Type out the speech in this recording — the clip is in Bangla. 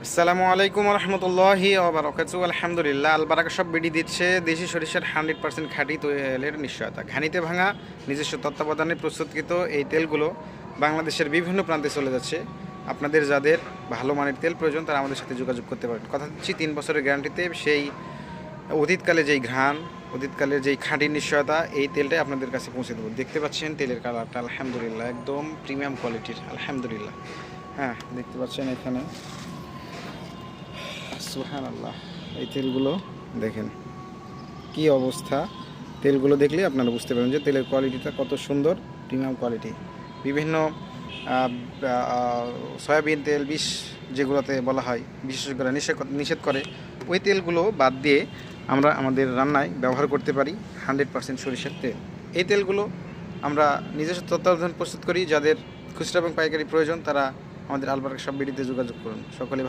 আসসালামু আলাইকুম রহমতুল্লাহি ওবারাকাতুহু। আলহামদুলিল্লাহ, আলবারাকা সব বিডি দিচ্ছে দেশি সরিষার 100% খাঁটি তেলের নিশ্চয়তা। ঘানিতে ভাঙা নিজস্ব তত্ত্বাবধানে প্রস্তুতকৃত এই তেলগুলো বাংলাদেশের বিভিন্ন প্রান্তে চলে যাচ্ছে। আপনাদের যাদের ভালো মানের তেল প্রয়োজন তারা আমাদের সাথে যোগাযোগ করতে পারেন। কথা দিচ্ছি 3 বছরের গ্যারান্টিতে সেই অতীতকালে যেই ঘ্রাণ, অতীতকালের যেই খাঁটি নিশ্চয়তা, এই তেলটাই আপনাদের কাছে পৌঁছে দেবো। দেখতে পাচ্ছেন তেলের কালারটা আলহামদুলিল্লাহ একদম প্রিমিয়াম কোয়ালিটির আলহামদুলিল্লাহ। হ্যাঁ, দেখতে পাচ্ছেন এখানে সুবহানাল্লাহ। এই তেলগুলো দেখেন কি অবস্থা। তেলগুলো দেখলে আপনারা বুঝতে পারবেন যে তেলের কোয়ালিটিটা কত সুন্দর, প্রিমিয়াম কোয়ালিটি। বিভিন্ন সয়াবিন তেল বিষ যেগুলোতে বলা হয় বিশেষজ্ঞরা নিষেধ করে, ওই তেলগুলো বাদ দিয়ে আমরা আমাদের রান্নায় ব্যবহার করতে পারি 100% সরিষার তেল। এই তেলগুলো আমরা নিজস্ব তত্ত্বাবধান প্রস্তুত করি। যাদের খুচরা এবং পাইকারি প্রয়োজন তারা আমাদের আলবারাকা সব বিডিতে যোগাযোগ করুন। সকলে